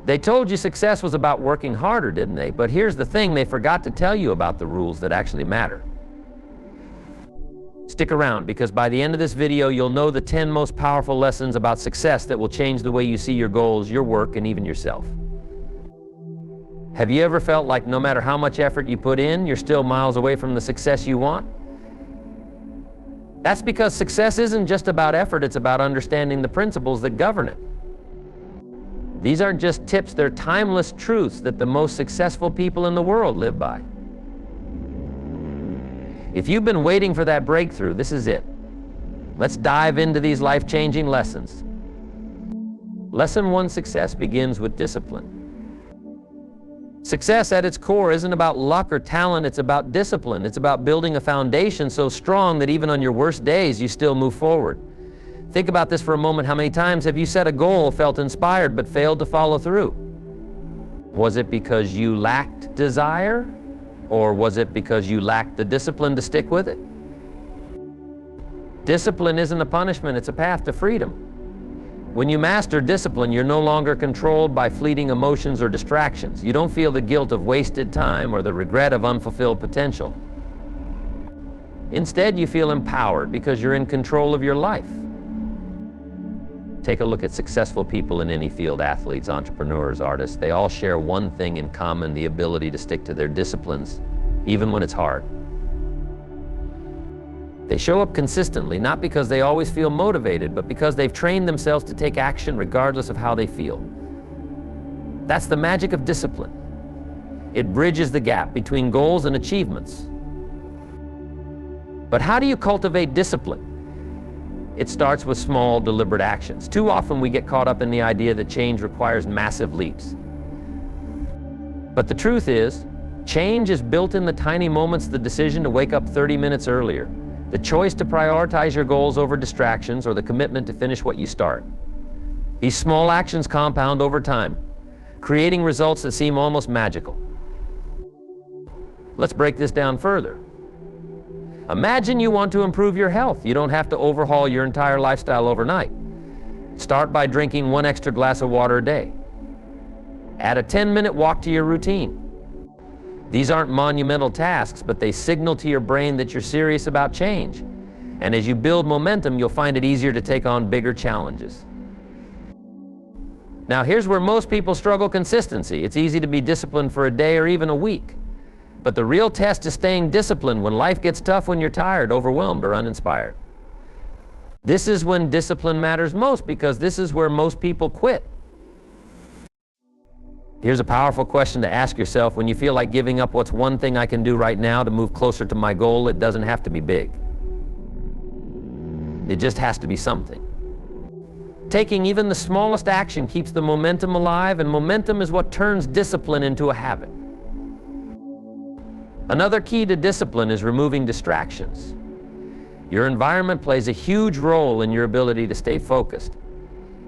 They told you success was about working harder, didn't they? But here's the thing, they forgot to tell you about the rules that actually matter. Stick around, because by the end of this video, you'll know the 10 most powerful lessons about success that will change the way you see your goals, your work, and even yourself. Have you ever felt like no matter how much effort you put in, you're still miles away from the success you want? That's because success isn't just about effort, it's about understanding the principles that govern it. These aren't just tips, they're timeless truths that the most successful people in the world live by. If you've been waiting for that breakthrough, this is it. Let's dive into these life-changing lessons. Lesson 1, success begins with discipline. Success at its core isn't about luck or talent, it's about discipline. It's about building a foundation so strong that even on your worst days, you still move forward. Think about this for a moment. How many times have you set a goal, felt inspired, but failed to follow through? Was it because you lacked desire? Or was it because you lacked the discipline to stick with it? Discipline isn't a punishment, it's a path to freedom. When you master discipline, you're no longer controlled by fleeting emotions or distractions. You don't feel the guilt of wasted time or the regret of unfulfilled potential. Instead, you feel empowered because you're in control of your life. Take a look at successful people in any field, athletes, entrepreneurs, artists. They all share one thing in common, the ability to stick to their disciplines, even when it's hard. They show up consistently, not because they always feel motivated, but because they've trained themselves to take action regardless of how they feel. That's the magic of discipline. It bridges the gap between goals and achievements. But how do you cultivate discipline? It starts with small, deliberate actions. Too often we get caught up in the idea that change requires massive leaps. But the truth is, change is built in the tiny moments, the decision to wake up 30 minutes earlier, the choice to prioritize your goals over distractions, or the commitment to finish what you start. These small actions compound over time, creating results that seem almost magical. Let's break this down further. Imagine you want to improve your health. You don't have to overhaul your entire lifestyle overnight. Start by drinking 1 extra glass of water a day. Add a 10-minute walk to your routine. These aren't monumental tasks, but they signal to your brain that you're serious about change. And as you build momentum, you'll find it easier to take on bigger challenges. Now, here's where most people struggle: consistency. It's easy to be disciplined for a day or even a week. But the real test is staying disciplined when life gets tough, when you're tired, overwhelmed, or uninspired. This is when discipline matters most, because this is where most people quit. Here's a powerful question to ask yourself when you feel like giving up. What's one thing I can do right now to move closer to my goal? It doesn't have to be big. It just has to be something. Taking even the smallest action keeps the momentum alive, and momentum is what turns discipline into a habit. Another key to discipline is removing distractions. Your environment plays a huge role in your ability to stay focused.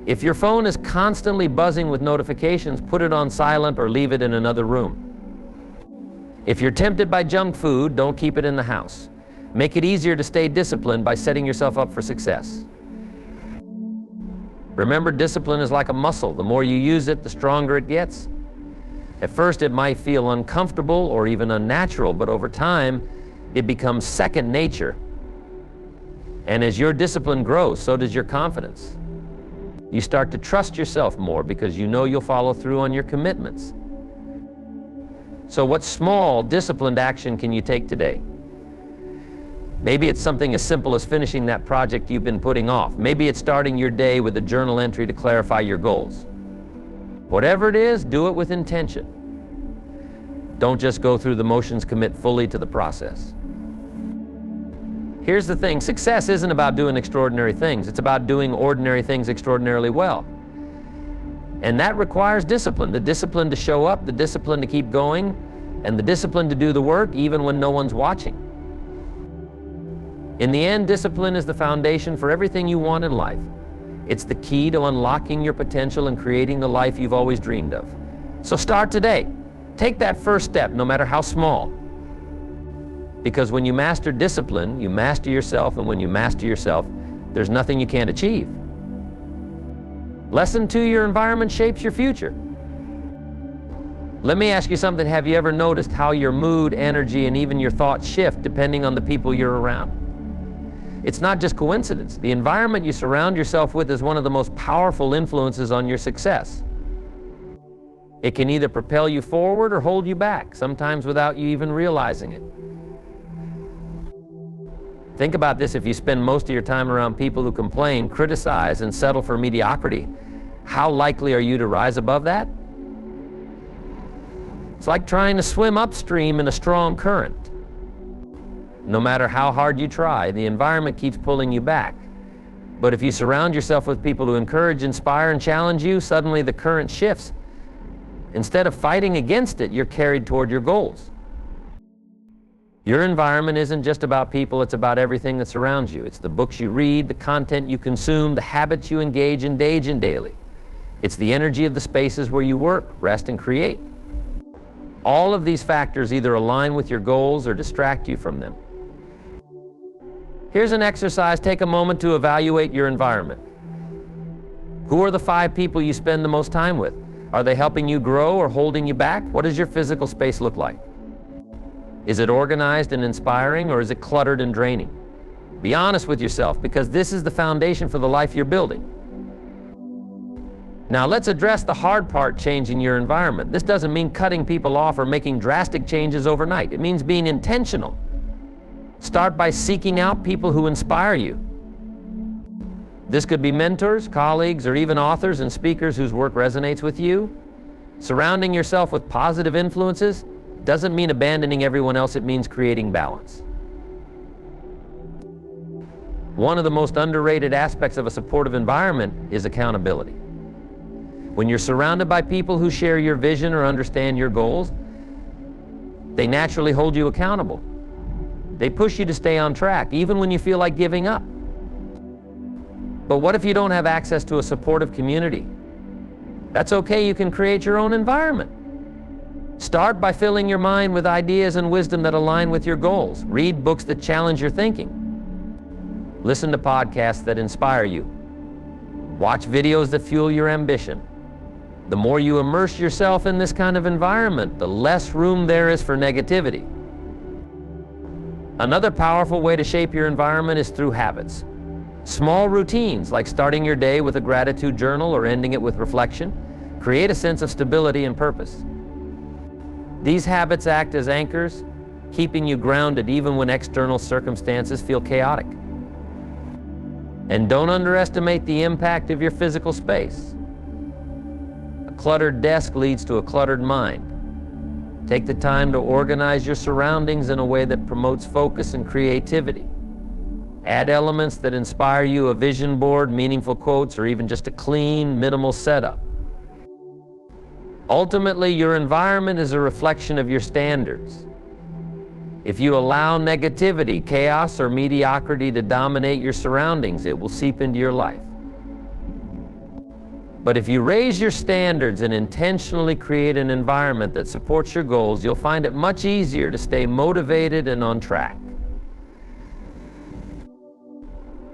If your phone is constantly buzzing with notifications, put it on silent or leave it in another room. If you're tempted by junk food, don't keep it in the house. Make it easier to stay disciplined by setting yourself up for success. Remember, discipline is like a muscle. The more you use it, the stronger it gets. At first, it might feel uncomfortable or even unnatural, but over time, it becomes second nature. And as your discipline grows, so does your confidence. You start to trust yourself more because you know you'll follow through on your commitments. So what small, disciplined action can you take today? Maybe it's something as simple as finishing that project you've been putting off. Maybe it's starting your day with a journal entry to clarify your goals. Whatever it is, do it with intention. Don't just go through the motions, commit fully to the process. Here's the thing, success isn't about doing extraordinary things, it's about doing ordinary things extraordinarily well. And that requires discipline, the discipline to show up, the discipline to keep going, and the discipline to do the work even when no one's watching. In the end, discipline is the foundation for everything you want in life. It's the key to unlocking your potential and creating the life you've always dreamed of. So start today. Take that first step, no matter how small. Because when you master discipline, you master yourself, and when you master yourself, there's nothing you can't achieve. Lesson 2, your environment shapes your future. Let me ask you something. Have you ever noticed how your mood, energy, and even your thoughts shift depending on the people you're around? It's not just coincidence. The environment you surround yourself with is one of the most powerful influences on your success. It can either propel you forward or hold you back, sometimes without you even realizing it. Think about this. If you spend most of your time around people who complain, criticize, and settle for mediocrity, how likely are you to rise above that? It's like trying to swim upstream in a strong current. No matter how hard you try, the environment keeps pulling you back. But if you surround yourself with people who encourage, inspire, and challenge you, suddenly the current shifts. Instead of fighting against it, you're carried toward your goals. Your environment isn't just about people, it's about everything that surrounds you. It's the books you read, the content you consume, the habits you engage in daily. It's the energy of the spaces where you work, rest, and create. All of these factors either align with your goals or distract you from them. Here's an exercise. Take a moment to evaluate your environment. Who are the 5 people you spend the most time with? Are they helping you grow or holding you back? What does your physical space look like? Is it organized and inspiring, or is it cluttered and draining? Be honest with yourself, because this is the foundation for the life you're building. Now let's address the hard part, changing your environment. This doesn't mean cutting people off or making drastic changes overnight. It means being intentional. Start by seeking out people who inspire you. This could be mentors, colleagues, or even authors and speakers whose work resonates with you. Surrounding yourself with positive influences doesn't mean abandoning everyone else. It means creating balance. One of the most underrated aspects of a supportive environment is accountability. When you're surrounded by people who share your vision or understand your goals, they naturally hold you accountable. They push you to stay on track, even when you feel like giving up. But what if you don't have access to a supportive community? That's okay. You can create your own environment. Start by filling your mind with ideas and wisdom that align with your goals. Read books that challenge your thinking. Listen to podcasts that inspire you. Watch videos that fuel your ambition. The more you immerse yourself in this kind of environment, the less room there is for negativity. Another powerful way to shape your environment is through habits. Small routines, like starting your day with a gratitude journal or ending it with reflection, create a sense of stability and purpose. These habits act as anchors, keeping you grounded even when external circumstances feel chaotic. And don't underestimate the impact of your physical space. A cluttered desk leads to a cluttered mind. Take the time to organize your surroundings in a way that promotes focus and creativity. Add elements that inspire you, a vision board, meaningful quotes, or even just a clean, minimal setup. Ultimately, your environment is a reflection of your standards. If you allow negativity, chaos, or mediocrity to dominate your surroundings, it will seep into your life. But if you raise your standards and intentionally create an environment that supports your goals, you'll find it much easier to stay motivated and on track.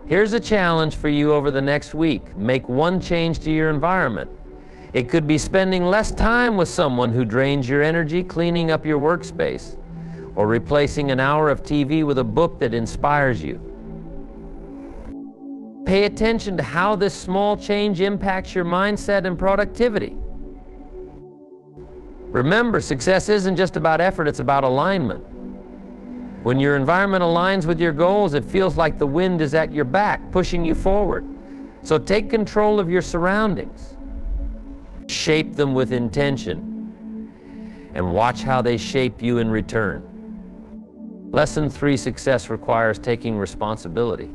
Here's a challenge for you over the next week. Make one change to your environment. It could be spending less time with someone who drains your energy, cleaning up your workspace, or replacing an hour of TV with a book that inspires you. Pay attention to how this small change impacts your mindset and productivity. Remember, success isn't just about effort, it's about alignment. When your environment aligns with your goals, it feels like the wind is at your back, pushing you forward. So take control of your surroundings. Shape them with intention, and watch how they shape you in return. Lesson 3, success requires taking responsibility.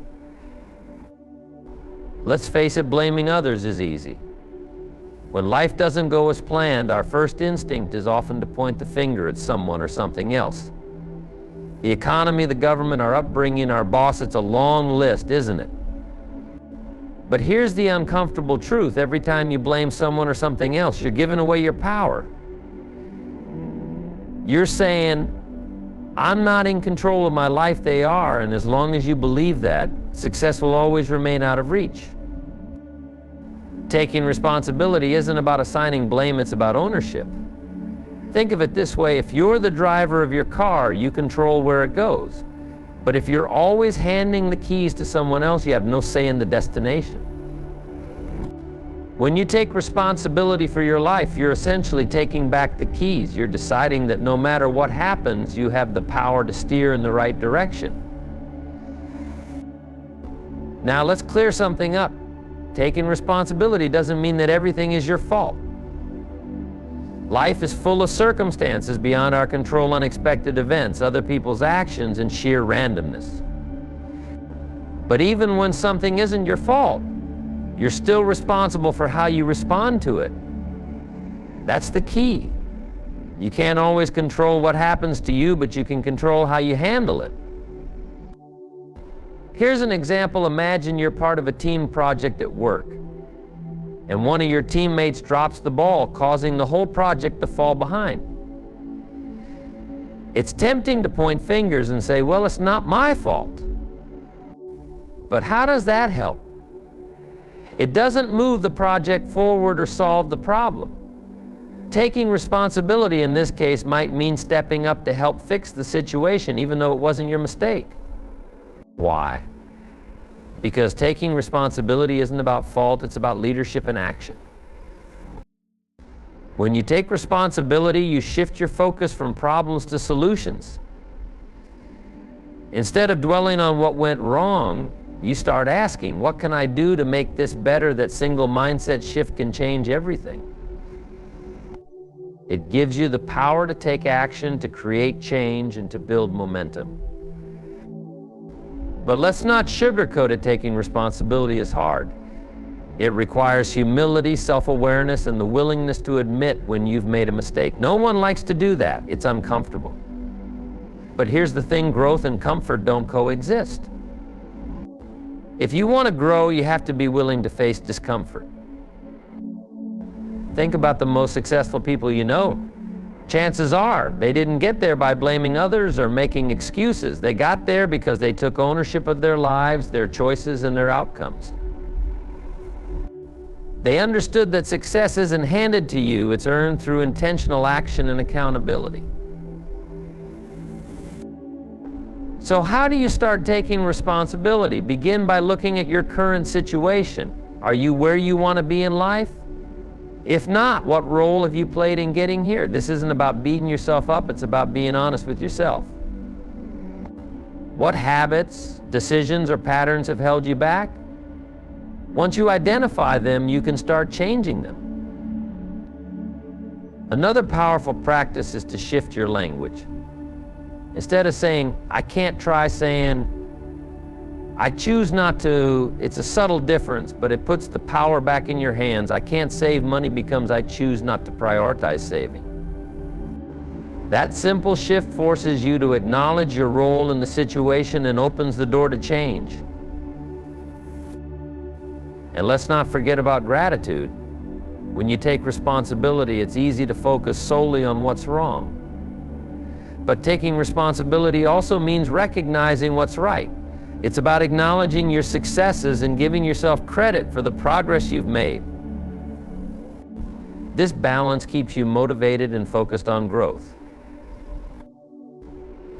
Let's face it, blaming others is easy. When life doesn't go as planned, our first instinct is often to point the finger at someone or something else. The economy, the government, our upbringing, our boss, it's a long list, isn't it? But here's the uncomfortable truth. Every time you blame someone or something else, you're giving away your power. You're saying, I'm not in control of my life, they are, and as long as you believe that, success will always remain out of reach. Taking responsibility isn't about assigning blame, it's about ownership. Think of it this way: if you're the driver of your car, you control where it goes. But if you're always handing the keys to someone else, you have no say in the destination. When you take responsibility for your life, you're essentially taking back the keys. You're deciding that no matter what happens, you have the power to steer in the right direction. Now let's clear something up. Taking responsibility doesn't mean that everything is your fault. Life is full of circumstances beyond our control, unexpected events, other people's actions, and sheer randomness. But even when something isn't your fault, you're still responsible for how you respond to it. That's the key. You can't always control what happens to you, but you can control how you handle it. Here's an example. Imagine you're part of a team project at work, and one of your teammates drops the ball, causing the whole project to fall behind. It's tempting to point fingers and say, well, it's not my fault. But how does that help? It doesn't move the project forward or solve the problem. Taking responsibility in this case might mean stepping up to help fix the situation, even though it wasn't your mistake. Why? Because taking responsibility isn't about fault, it's about leadership and action. When you take responsibility, you shift your focus from problems to solutions. Instead of dwelling on what went wrong, you start asking, what can I do to make this better? That single mindset shift can change everything. It gives you the power to take action, to create change, and to build momentum. But let's not sugarcoat it. Taking responsibility is hard. It requires humility, self-awareness, and the willingness to admit when you've made a mistake. No one likes to do that. It's uncomfortable. But here's the thing: growth and comfort don't coexist. If you want to grow, you have to be willing to face discomfort. Think about the most successful people you know. Chances are they didn't get there by blaming others or making excuses. They got there because they took ownership of their lives, their choices, and their outcomes. They understood that success isn't handed to you, it's earned through intentional action and accountability. So how do you start taking responsibility? Begin by looking at your current situation. Are you where you want to be in life? If not, what role have you played in getting here? This isn't about beating yourself up, it's about being honest with yourself. What habits, decisions, or patterns have held you back? Once you identify them, you can start changing them. Another powerful practice is to shift your language. Instead of saying, I can't, try saying, I choose not to. It's a subtle difference, but it puts the power back in your hands. I can't save money becomes I choose not to prioritize saving. That simple shift forces you to acknowledge your role in the situation and opens the door to change. And let's not forget about gratitude. When you take responsibility, it's easy to focus solely on what's wrong. But taking responsibility also means recognizing what's right. It's about acknowledging your successes and giving yourself credit for the progress you've made. This balance keeps you motivated and focused on growth.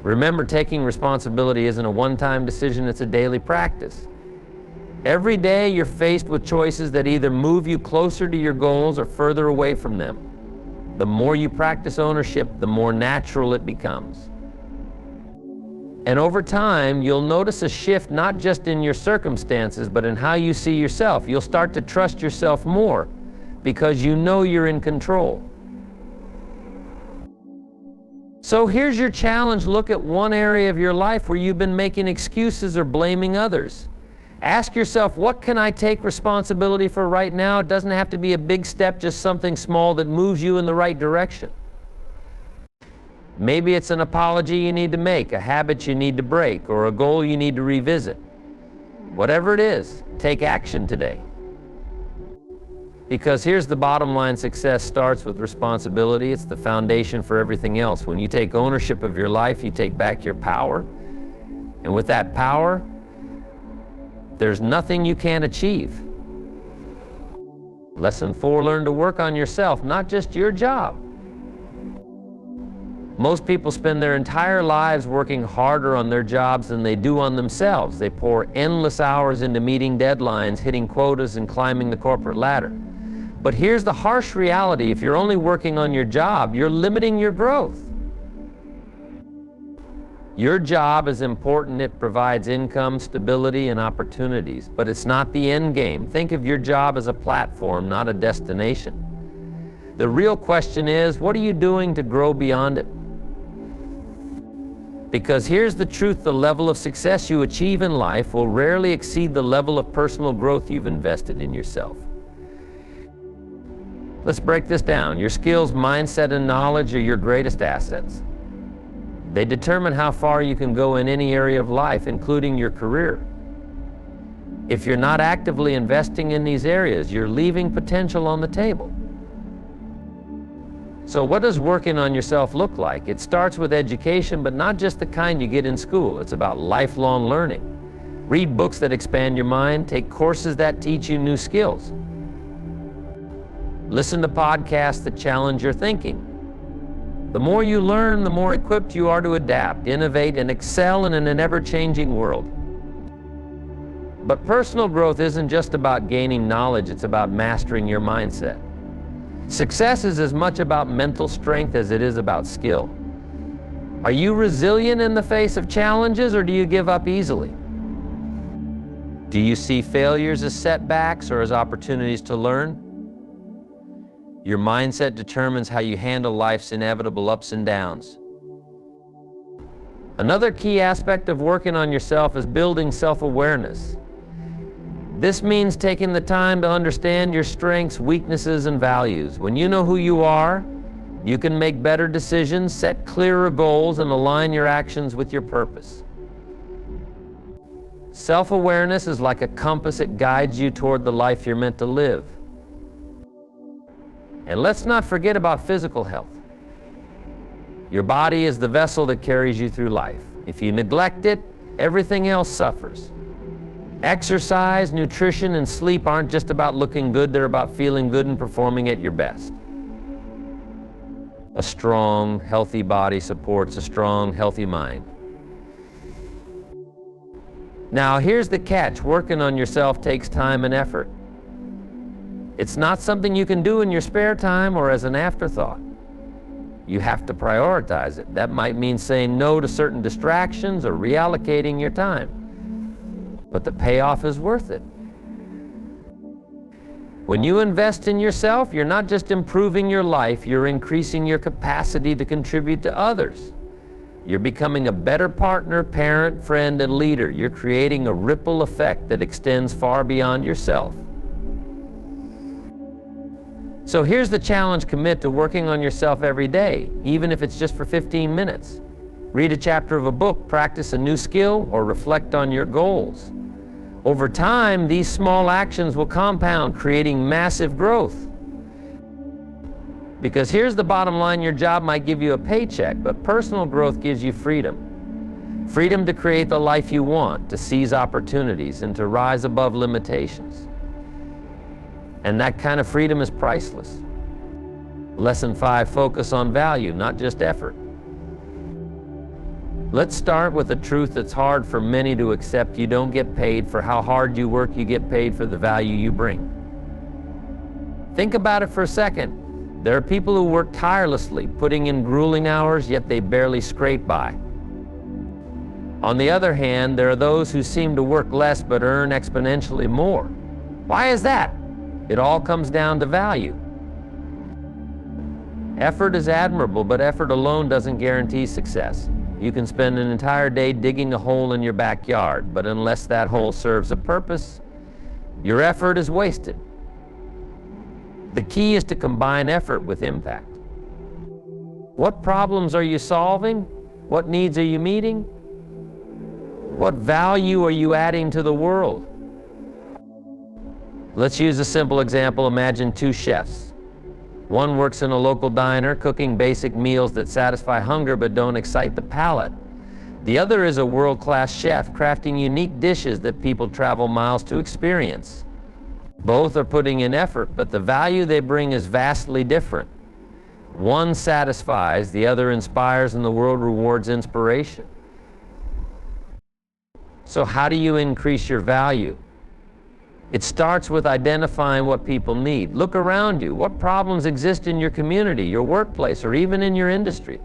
Remember, taking responsibility isn't a one-time decision, it's a daily practice. Every day you're faced with choices that either move you closer to your goals or further away from them. The more you practice ownership, the more natural it becomes. And over time, you'll notice a shift not just in your circumstances, but in how you see yourself. You'll start to trust yourself more because you know you're in control. So here's your challenge. Look at one area of your life where you've been making excuses or blaming others. Ask yourself, what can I take responsibility for right now? It doesn't have to be a big step, just something small that moves you in the right direction. Maybe it's an apology you need to make, a habit you need to break, or a goal you need to revisit. Whatever it is, take action today. Because here's the bottom line: success starts with responsibility. It's the foundation for everything else. When you take ownership of your life, you take back your power. And with that power, there's nothing you can't achieve. Lesson 4, learn to work on yourself, not just your job. Most people spend their entire lives working harder on their jobs than they do on themselves. They pour endless hours into meeting deadlines, hitting quotas, and climbing the corporate ladder. But here's the harsh reality: if you're only working on your job, you're limiting your growth. Your job is important. It provides income, stability, and opportunities, but it's not the end game. Think of your job as a platform, not a destination. The real question is, what are you doing to grow beyond it? Because here's the truth: the level of success you achieve in life will rarely exceed the level of personal growth you've invested in yourself. Let's break this down. Your skills, mindset, and knowledge are your greatest assets. They determine how far you can go in any area of life, including your career. If you're not actively investing in these areas, you're leaving potential on the table. So what does working on yourself look like? It starts with education, but not just the kind you get in school. It's about lifelong learning. Read books that expand your mind. Take courses that teach you new skills. Listen to podcasts that challenge your thinking. The more you learn, the more equipped you are to adapt, innovate, and excel in an ever-changing world. But personal growth isn't just about gaining knowledge, it's about mastering your mindset. Success is as much about mental strength as it is about skill. Are you resilient in the face of challenges, or do you give up easily? Do you see failures as setbacks or as opportunities to learn? Your mindset determines how you handle life's inevitable ups and downs. Another key aspect of working on yourself is building self-awareness. This means taking the time to understand your strengths, weaknesses, and values. When you know who you are, you can make better decisions, set clearer goals, and align your actions with your purpose. Self-awareness is like a compass. It guides you toward the life you're meant to live. And let's not forget about physical health. Your body is the vessel that carries you through life. If you neglect it, everything else suffers. Exercise, nutrition, and sleep aren't just about looking good, they're about feeling good and performing at your best. A strong, healthy body supports a strong, healthy mind. Now, here's the catch: working on yourself takes time and effort. It's not something you can do in your spare time or as an afterthought. You have to prioritize it. That might mean saying no to certain distractions or reallocating your time. But the payoff is worth it. When you invest in yourself, you're not just improving your life, you're increasing your capacity to contribute to others. You're becoming a better partner, parent, friend, and leader. You're creating a ripple effect that extends far beyond yourself. So here's the challenge: commit to working on yourself every day, even if it's just for 15 minutes. Read a chapter of a book, practice a new skill, or reflect on your goals. Over time, these small actions will compound, creating massive growth. Because here's the bottom line: your job might give you a paycheck, but personal growth gives you freedom. Freedom to create the life you want, to seize opportunities, and to rise above limitations. And that kind of freedom is priceless. Lesson 5, focus on value, not just effort. Let's start with a truth that's hard for many to accept. You don't get paid for how hard you work, you get paid for the value you bring. Think about it for a second. There are people who work tirelessly, putting in grueling hours, yet they barely scrape by. On the other hand, there are those who seem to work less but earn exponentially more. Why is that? It all comes down to value. Effort is admirable, but effort alone doesn't guarantee success. You can spend an entire day digging a hole in your backyard, but unless that hole serves a purpose, your effort is wasted. The key is to combine effort with impact. What problems are you solving? What needs are you meeting? What value are you adding to the world? Let's use a simple example. Imagine two chefs. One works in a local diner, cooking basic meals that satisfy hunger but don't excite the palate. The other is a world-class chef, crafting unique dishes that people travel miles to experience. Both are putting in effort, but the value they bring is vastly different. One satisfies, the other inspires, and the world rewards inspiration. So how do you increase your value? It starts with identifying what people need. Look around you. What problems exist in your community, your workplace, or even in your industry?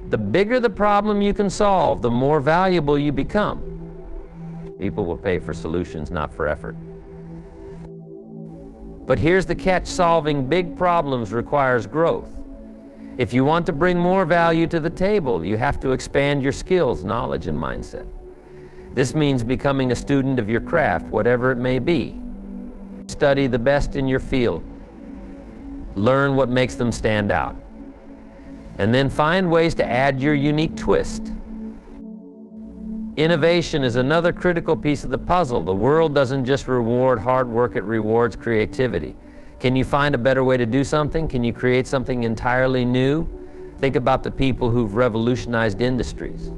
The bigger the problem you can solve, the more valuable you become. People will pay for solutions, not for effort. But here's the catch: solving big problems requires growth. If you want to bring more value to the table, you have to expand your skills, knowledge, and mindset. This means becoming a student of your craft, whatever it may be. Study the best in your field. Learn what makes them stand out. And then find ways to add your unique twist. Innovation is another critical piece of the puzzle. The world doesn't just reward hard work, it rewards creativity. Can you find a better way to do something? Can you create something entirely new? Think about the people who've revolutionized industries.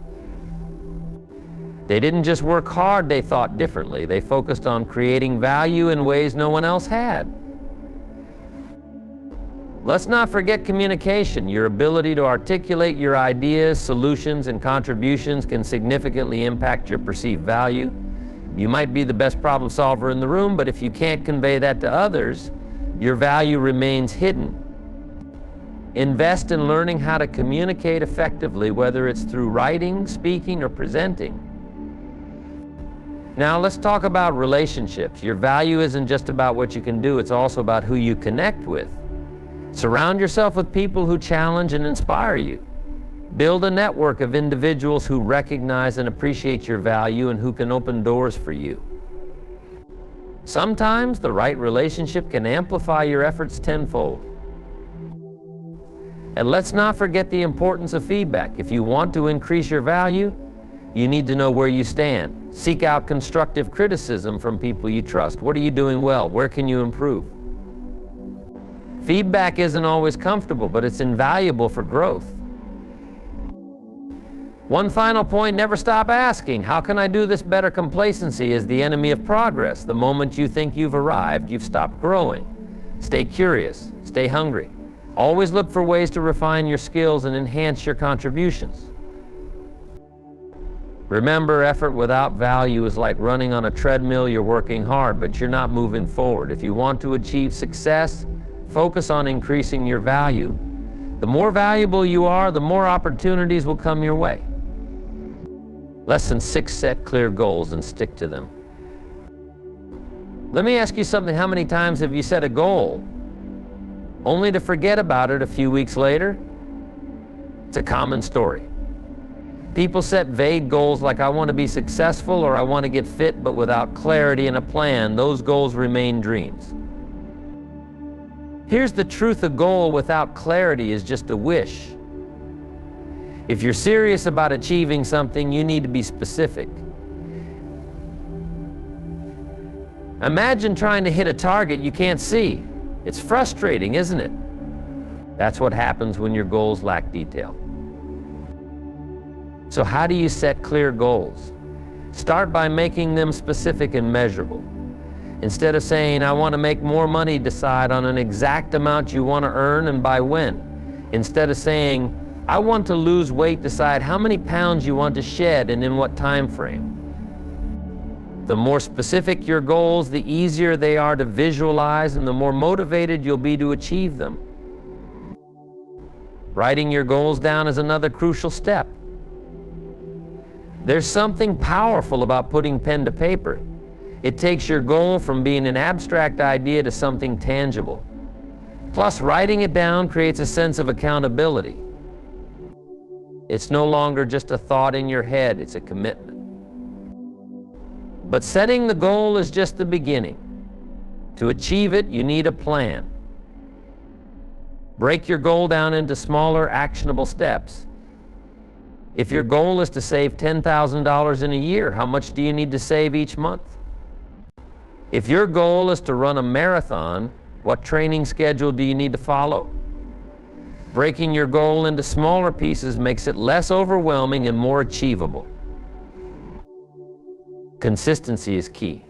They didn't just work hard, they thought differently. They focused on creating value in ways no one else had. Let's not forget communication. Your ability to articulate your ideas, solutions, and contributions can significantly impact your perceived value. You might be the best problem solver in the room, but if you can't convey that to others, your value remains hidden. Invest in learning how to communicate effectively, whether it's through writing, speaking, or presenting. Now let's talk about relationships. Your value isn't just about what you can do, it's also about who you connect with. Surround yourself with people who challenge and inspire you. Build a network of individuals who recognize and appreciate your value and who can open doors for you. Sometimes the right relationship can amplify your efforts tenfold. And let's not forget the importance of feedback. If you want to increase your value, you need to know where you stand. Seek out constructive criticism from people you trust. What are you doing well? Where can you improve? Feedback isn't always comfortable, but it's invaluable for growth. One final point: never stop asking. How can I do this better? Complacency is the enemy of progress. The moment you think you've arrived, you've stopped growing. Stay curious. Stay hungry. Always look for ways to refine your skills and enhance your contributions. Remember, effort without value is like running on a treadmill. You're working hard, but you're not moving forward. If you want to achieve success, focus on increasing your value. The more valuable you are, the more opportunities will come your way. Lesson 6: set clear goals and stick to them. Let me ask you something. How many times have you set a goal only to forget about it a few weeks later? It's a common story. People set vague goals like I want to be successful or I want to get fit, but without clarity and a plan, those goals remain dreams. Here's the truth: a goal without clarity is just a wish. If you're serious about achieving something, you need to be specific. Imagine trying to hit a target you can't see. It's frustrating, isn't it? That's what happens when your goals lack detail. So how do you set clear goals? Start by making them specific and measurable. Instead of saying, I want to make more money, decide on an exact amount you want to earn and by when. Instead of saying, I want to lose weight, decide how many pounds you want to shed and in what time frame. The more specific your goals, the easier they are to visualize and the more motivated you'll be to achieve them. Writing your goals down is another crucial step. There's something powerful about putting pen to paper. It takes your goal from being an abstract idea to something tangible. Plus, writing it down creates a sense of accountability. It's no longer just a thought in your head, it's a commitment. But setting the goal is just the beginning. To achieve it, you need a plan. Break your goal down into smaller, actionable steps. If your goal is to save $10,000 in a year, how much do you need to save each month? If your goal is to run a marathon, what training schedule do you need to follow? Breaking your goal into smaller pieces makes it less overwhelming and more achievable. Consistency is key.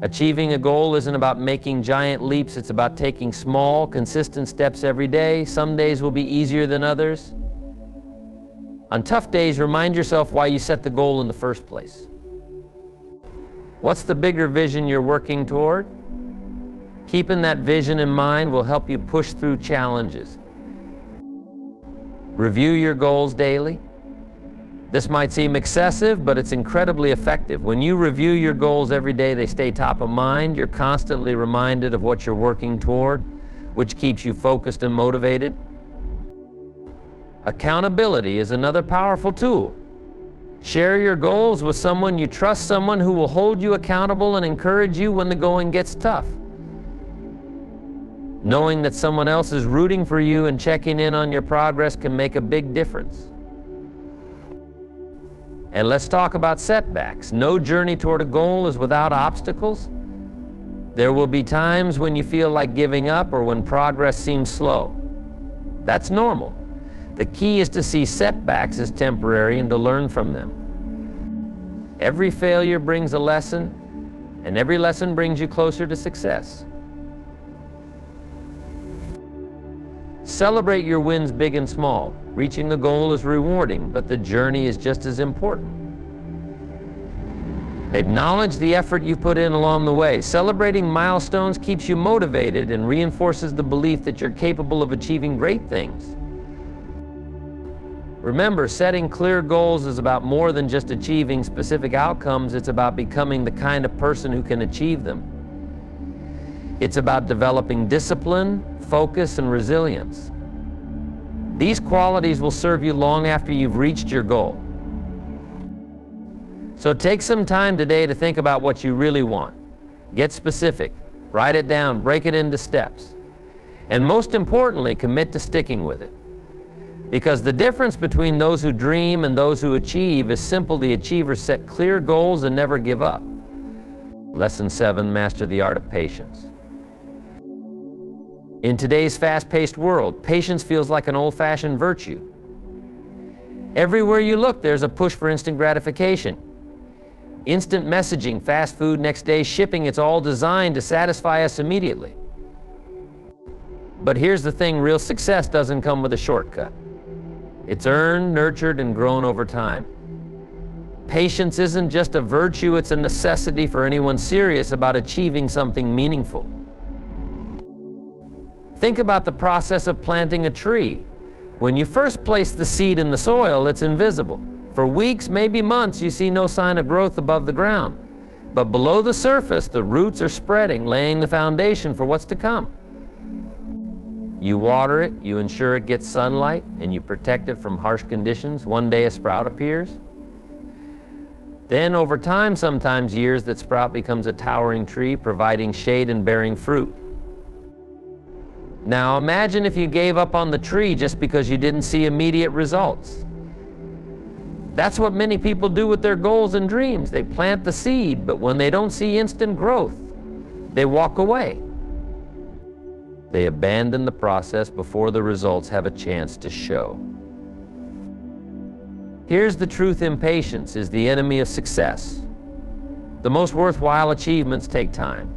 Achieving a goal isn't about making giant leaps, it's about taking small, consistent steps every day. Some days will be easier than others. On tough days, remind yourself why you set the goal in the first place. What's the bigger vision you're working toward? Keeping that vision in mind will help you push through challenges. Review your goals daily. This might seem excessive, but it's incredibly effective. When you review your goals every day, they stay top of mind. You're constantly reminded of what you're working toward, which keeps you focused and motivated. Accountability is another powerful tool. Share your goals with someone you trust, someone who will hold you accountable and encourage you when the going gets tough. Knowing that someone else is rooting for you and checking in on your progress can make a big difference. And let's talk about setbacks. No journey toward a goal is without obstacles. There will be times when you feel like giving up or when progress seems slow. That's normal. The key is to see setbacks as temporary and to learn from them. Every failure brings a lesson, and every lesson brings you closer to success. Celebrate your wins big and small. Reaching the goal is rewarding, but the journey is just as important. Acknowledge the effort you put in along the way. Celebrating milestones keeps you motivated and reinforces the belief that you're capable of achieving great things. Remember, setting clear goals is about more than just achieving specific outcomes. It's about becoming the kind of person who can achieve them. It's about developing discipline, focus, and resilience. These qualities will serve you long after you've reached your goal. So take some time today to think about what you really want. Get specific, write it down, break it into steps. And most importantly, commit to sticking with it. Because the difference between those who dream and those who achieve is simple. The achievers set clear goals and never give up. Lesson 7, master the art of patience. In today's fast-paced world, patience feels like an old-fashioned virtue. Everywhere you look, there's a push for instant gratification. Instant messaging, fast food, next day shipping, it's all designed to satisfy us immediately. But here's the thing, real success doesn't come with a shortcut. It's earned, nurtured, and grown over time. Patience isn't just a virtue, it's a necessity for anyone serious about achieving something meaningful. Think about the process of planting a tree. When you first place the seed in the soil, it's invisible. For weeks, maybe months, you see no sign of growth above the ground. But below the surface, the roots are spreading, laying the foundation for what's to come. You water it, you ensure it gets sunlight, and you protect it from harsh conditions. One day a sprout appears. Then over time, sometimes years, that sprout becomes a towering tree, providing shade and bearing fruit. Now imagine if you gave up on the tree just because you didn't see immediate results. That's what many people do with their goals and dreams. They plant the seed, but when they don't see instant growth, they walk away. They abandon the process before the results have a chance to show. Here's the truth: impatience is the enemy of success. The most worthwhile achievements take time.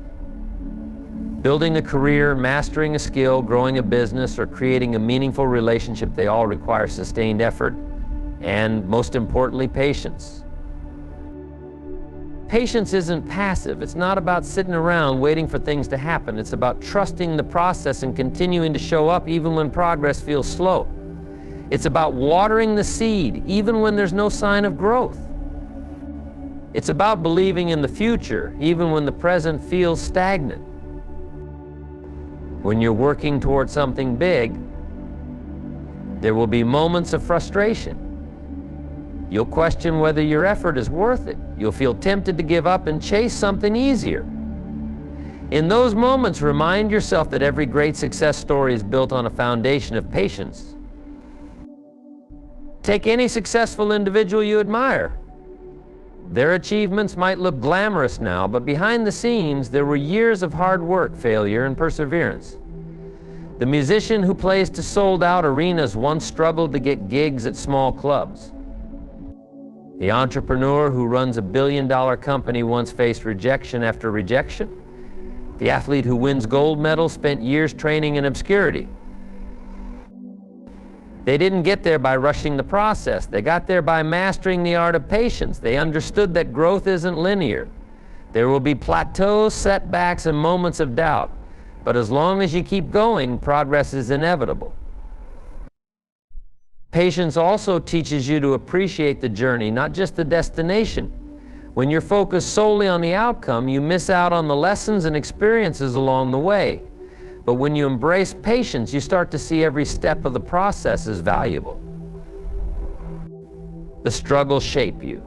Building a career, mastering a skill, growing a business, or creating a meaningful relationship, they all require sustained effort and, most importantly, patience. Patience isn't passive. It's not about sitting around waiting for things to happen. It's about trusting the process and continuing to show up even when progress feels slow. It's about watering the seed even when there's no sign of growth. It's about believing in the future even when the present feels stagnant. When you're working toward something big, there will be moments of frustration. You'll question whether your effort is worth it. You'll feel tempted to give up and chase something easier. In those moments, remind yourself that every great success story is built on a foundation of patience. Take any successful individual you admire. Their achievements might look glamorous now, but behind the scenes, there were years of hard work, failure, and perseverance. The musician who plays to sold-out arenas once struggled to get gigs at small clubs. The entrepreneur who runs a billion-dollar company once faced rejection after rejection. The athlete who wins gold medals spent years training in obscurity. They didn't get there by rushing the process. They got there by mastering the art of patience. They understood that growth isn't linear. There will be plateaus, setbacks, and moments of doubt. But as long as you keep going, progress is inevitable. Patience also teaches you to appreciate the journey, not just the destination. When you're focused solely on the outcome, you miss out on the lessons and experiences along the way. But when you embrace patience, you start to see every step of the process as valuable. The struggles shape you.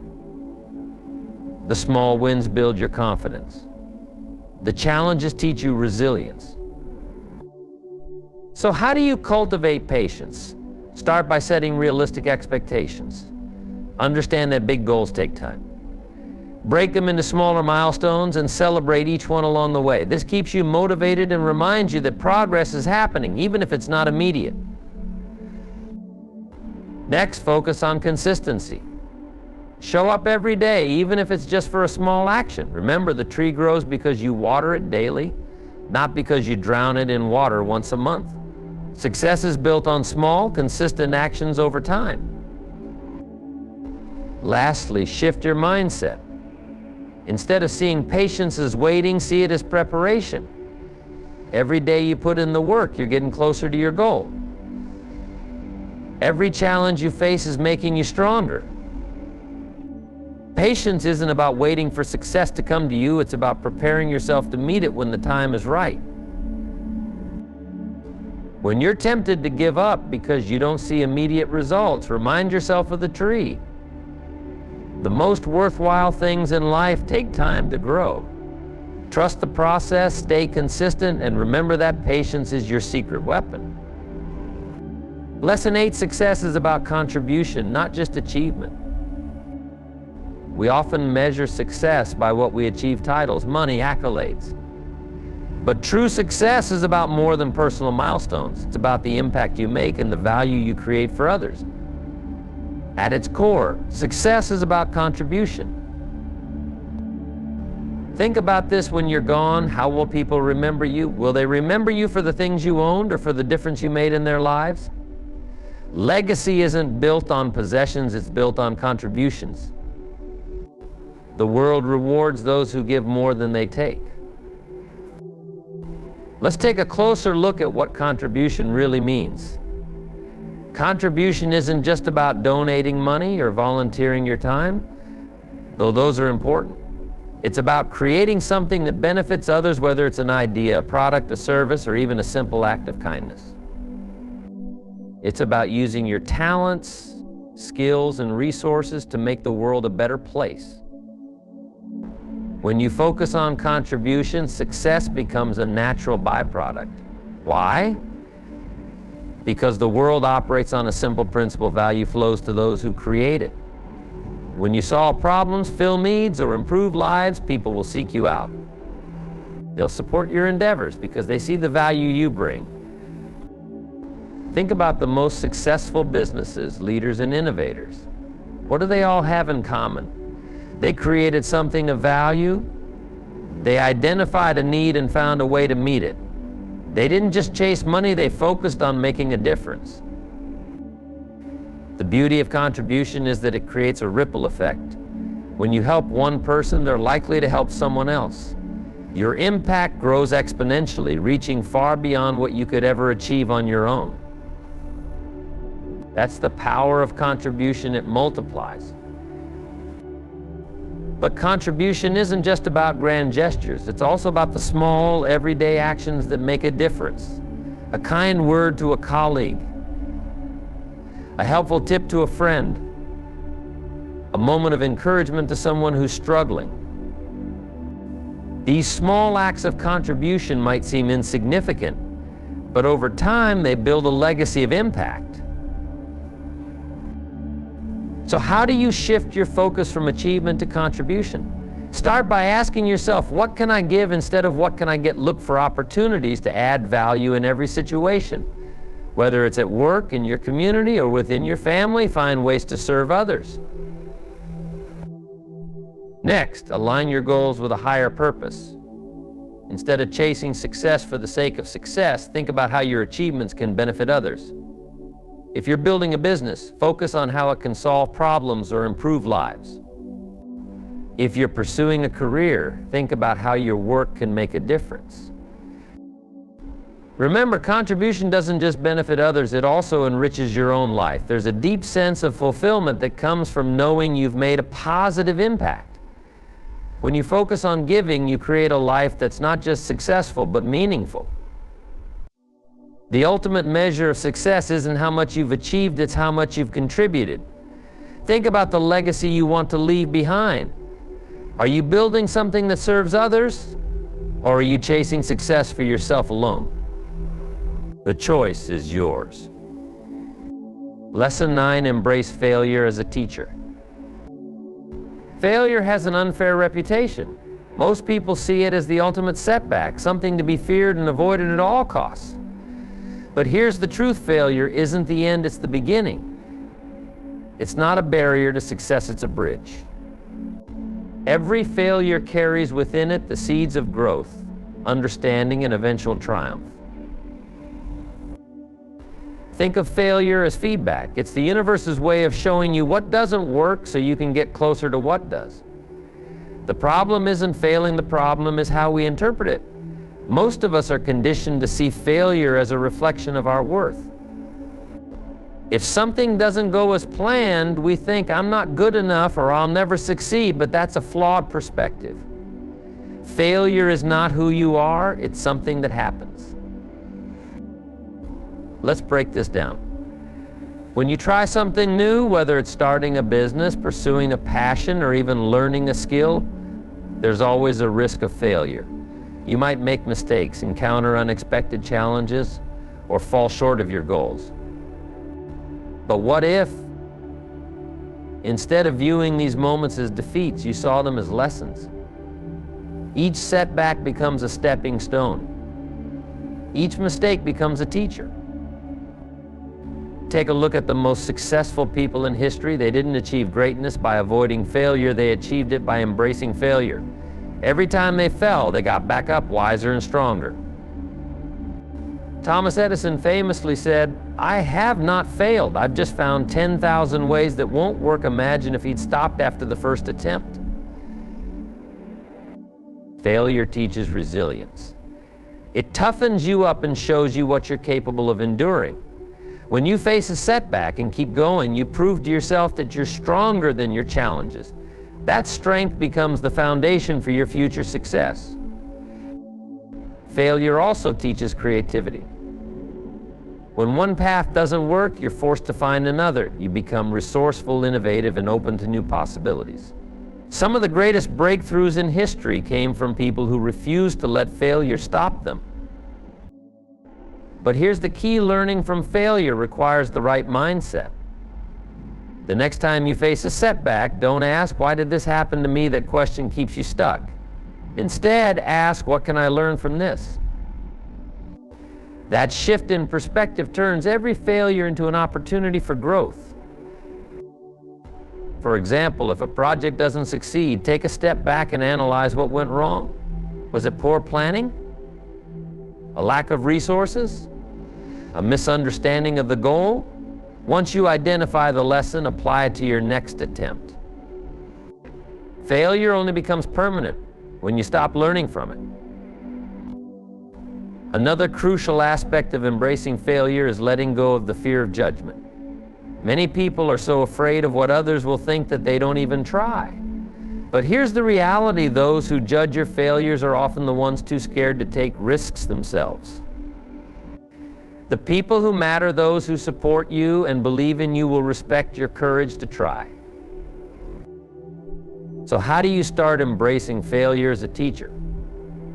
The small wins build your confidence. The challenges teach you resilience. So how do you cultivate patience? Start by setting realistic expectations. Understand that big goals take time. Break them into smaller milestones and celebrate each one along the way. This keeps you motivated and reminds you that progress is happening, even if it's not immediate. Next, focus on consistency. Show up every day, even if it's just for a small action. Remember, the tree grows because you water it daily, not because you drown it in water once a month. Success is built on small, consistent actions over time. Lastly, shift your mindset. Instead of seeing patience as waiting, see it as preparation. Every day you put in the work, you're getting closer to your goal. Every challenge you face is making you stronger. Patience isn't about waiting for success to come to you, it's about preparing yourself to meet it when the time is right. When you're tempted to give up because you don't see immediate results, remind yourself of the tree. The most worthwhile things in life take time to grow. Trust the process, stay consistent, and remember that patience is your secret weapon. Lesson 8, success is about contribution, not just achievement. We often measure success by what we achieve: titles, money, accolades. But true success is about more than personal milestones. It's about the impact you make and the value you create for others. At its core, success is about contribution. Think about this: when you're gone, how will people remember you? Will they remember you for the things you owned or for the difference you made in their lives? Legacy isn't built on possessions, it's built on contributions. The world rewards those who give more than they take. Let's take a closer look at what contribution really means. Contribution isn't just about donating money or volunteering your time, though those are important. It's about creating something that benefits others, whether it's an idea, a product, a service, or even a simple act of kindness. It's about using your talents, skills, and resources to make the world a better place. When you focus on contribution, success becomes a natural byproduct. Why? Because the world operates on a simple principle: value flows to those who create it. When you solve problems, fill needs, or improve lives, people will seek you out. They'll support your endeavors because they see the value you bring. Think about the most successful businesses, leaders, and innovators. What do they all have in common? They created something of value. They identified a need and found a way to meet it. They didn't just chase money, they focused on making a difference. The beauty of contribution is that it creates a ripple effect. When you help one person, they're likely to help someone else. Your impact grows exponentially, reaching far beyond what you could ever achieve on your own. That's the power of contribution, it multiplies. But contribution isn't just about grand gestures. It's also about the small, everyday actions that make a difference. A kind word to a colleague, a helpful tip to a friend, a moment of encouragement to someone who's struggling. These small acts of contribution might seem insignificant, but over time they build a legacy of impact. So how do you shift your focus from achievement to contribution? Start by asking yourself, what can I give instead of what can I get? Look for opportunities to add value in every situation. Whether it's at work, in your community, or within your family, find ways to serve others. Next, align your goals with a higher purpose. Instead of chasing success for the sake of success, think about how your achievements can benefit others. If you're building a business, focus on how it can solve problems or improve lives. If you're pursuing a career, think about how your work can make a difference. Remember, contribution doesn't just benefit others, it also enriches your own life. There's a deep sense of fulfillment that comes from knowing you've made a positive impact. When you focus on giving, you create a life that's not just successful, but meaningful. The ultimate measure of success isn't how much you've achieved, it's how much you've contributed. Think about the legacy you want to leave behind. Are you building something that serves others, or are you chasing success for yourself alone? The choice is yours. Lesson 9, embrace failure as a teacher. Failure has an unfair reputation. Most people see it as the ultimate setback, something to be feared and avoided at all costs. But here's the truth: failure isn't the end, it's the beginning. It's not a barrier to success, it's a bridge. Every failure carries within it the seeds of growth, understanding, and eventual triumph. Think of failure as feedback. It's the universe's way of showing you what doesn't work so you can get closer to what does. The problem isn't failing, the problem is how we interpret it. Most of us are conditioned to see failure as a reflection of our worth. If something doesn't go as planned, we think, I'm not good enough or I'll never succeed, but that's a flawed perspective. Failure is not who you are, it's something that happens. Let's break this down. When you try something new, whether it's starting a business, pursuing a passion, or even learning a skill, there's always a risk of failure. You might make mistakes, encounter unexpected challenges, or fall short of your goals. But what if, instead of viewing these moments as defeats, you saw them as lessons? Each setback becomes a stepping stone. Each mistake becomes a teacher. Take a look at the most successful people in history. They didn't achieve greatness by avoiding failure, they achieved it by embracing failure. Every time they fell, they got back up wiser and stronger. Thomas Edison famously said, I have not failed. I've just found 10,000 ways that won't work. Imagine if he'd stopped after the first attempt. Failure teaches resilience. It toughens you up and shows you what you're capable of enduring. When you face a setback and keep going, you prove to yourself that you're stronger than your challenges. That strength becomes the foundation for your future success. Failure also teaches creativity. When one path doesn't work, you're forced to find another. You become resourceful, innovative, and open to new possibilities. Some of the greatest breakthroughs in history came from people who refused to let failure stop them. But here's the key: learning from failure requires the right mindset. The next time you face a setback, don't ask, why did this happen to me? That question keeps you stuck. Instead, ask, what can I learn from this? That shift in perspective turns every failure into an opportunity for growth. For example, if a project doesn't succeed, take a step back and analyze what went wrong. Was it poor planning? A lack of resources? A misunderstanding of the goal? Once you identify the lesson, apply it to your next attempt. Failure only becomes permanent when you stop learning from it. Another crucial aspect of embracing failure is letting go of the fear of judgment. Many people are so afraid of what others will think that they don't even try. But here's the reality: those who judge your failures are often the ones too scared to take risks themselves. The people who matter, those who support you and believe in you, will respect your courage to try. So how do you start embracing failure as a teacher?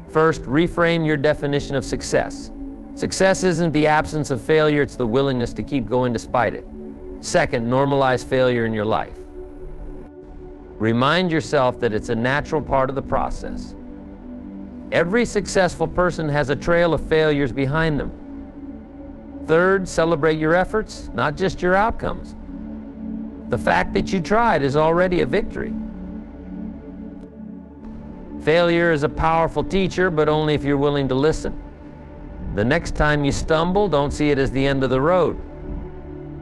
First, reframe your definition of success. Success isn't the absence of failure, it's the willingness to keep going despite it. Second, normalize failure in your life. Remind yourself that it's a natural part of the process. Every successful person has a trail of failures behind them. Third, celebrate your efforts, not just your outcomes. The fact that you tried is already a victory. Failure is a powerful teacher, but only if you're willing to listen. The next time you stumble, don't see it as the end of the road.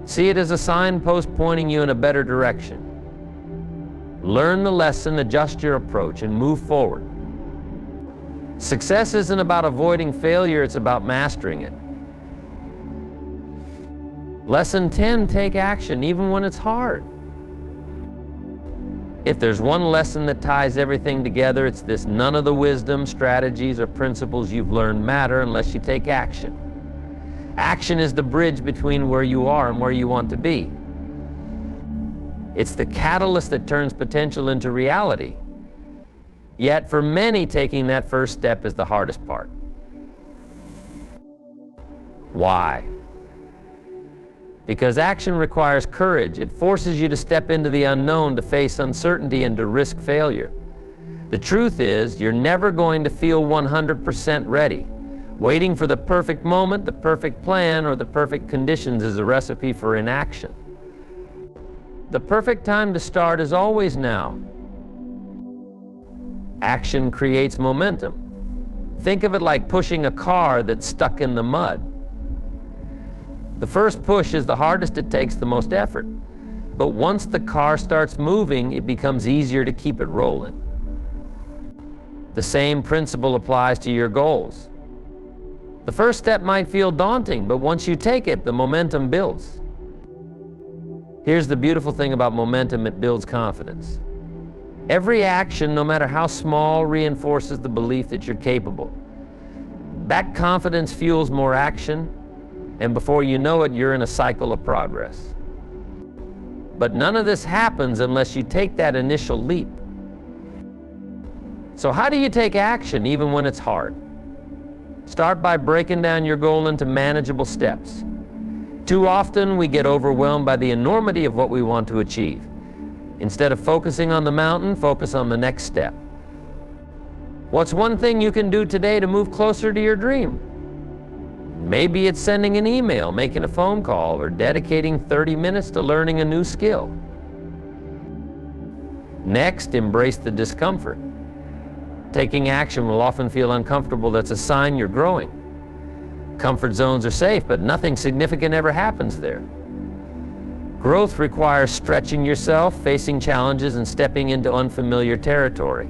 See it as a signpost pointing you in a better direction. Learn the lesson, adjust your approach, and move forward. Success isn't about avoiding failure, it's about mastering it. Lesson 10, take action, even when it's hard. If there's one lesson that ties everything together, it's this: none of the wisdom, strategies, or principles you've learned matter unless you take action. Action is the bridge between where you are and where you want to be. It's the catalyst that turns potential into reality. Yet for many, taking that first step is the hardest part. Why? Because action requires courage. It forces you to step into the unknown, to face uncertainty, and to risk failure. The truth is, you're never going to feel 100% ready. Waiting for the perfect moment, the perfect plan, or the perfect conditions is a recipe for inaction. The perfect time to start is always now. Action creates momentum. Think of it like pushing a car that's stuck in the mud. The first push is the hardest, it takes the most effort. But once the car starts moving, it becomes easier to keep it rolling. The same principle applies to your goals. The first step might feel daunting, but once you take it, the momentum builds. Here's the beautiful thing about momentum: it builds confidence. Every action, no matter how small, reinforces the belief that you're capable. That confidence fuels more action, and before you know it, you're in a cycle of progress. But none of this happens unless you take that initial leap. So how do you take action even when it's hard? Start by breaking down your goal into manageable steps. Too often we get overwhelmed by the enormity of what we want to achieve. Instead of focusing on the mountain, focus on the next step. What's one thing you can do today to move closer to your dream? Maybe it's sending an email, making a phone call, or dedicating 30 minutes to learning a new skill. Next, embrace the discomfort. Taking action will often feel uncomfortable. That's a sign you're growing. Comfort zones are safe, but nothing significant ever happens there. Growth requires stretching yourself, facing challenges, and stepping into unfamiliar territory.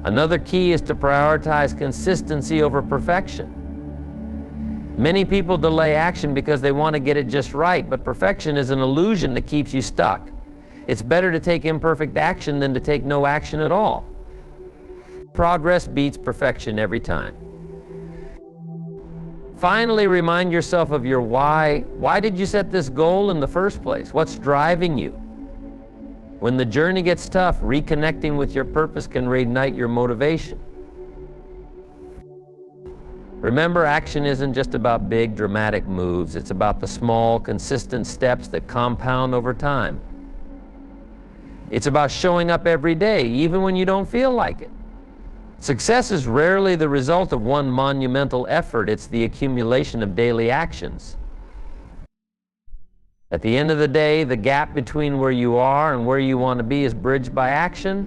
Another key is to prioritize consistency over perfection. Many people delay action because they want to get it just right, but perfection is an illusion that keeps you stuck. It's better to take imperfect action than to take no action at all. Progress beats perfection every time. Finally, remind yourself of your why. Why did you set this goal in the first place? What's driving you? When the journey gets tough, reconnecting with your purpose can reignite your motivation. Remember, action isn't just about big, dramatic moves. It's about the small, consistent steps that compound over time. It's about showing up every day, even when you don't feel like it. Success is rarely the result of one monumental effort. It's the accumulation of daily actions. At the end of the day, the gap between where you are and where you want to be is bridged by action.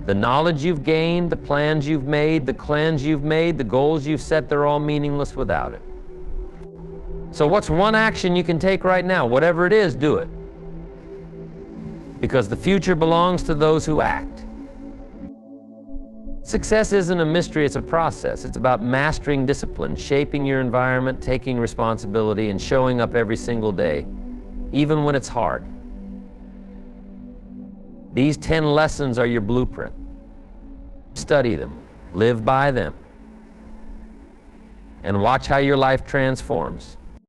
The knowledge you've gained, the plans you've made, the cleanse you've made, the goals you've set, they're all meaningless without it. So what's one action you can take right now? Whatever it is, do it. Because the future belongs to those who act. Success isn't a mystery, it's a process. It's about mastering discipline, shaping your environment, taking responsibility, and showing up every single day, even when it's hard. These 10 lessons are your blueprint. Study them, live by them, and watch how your life transforms.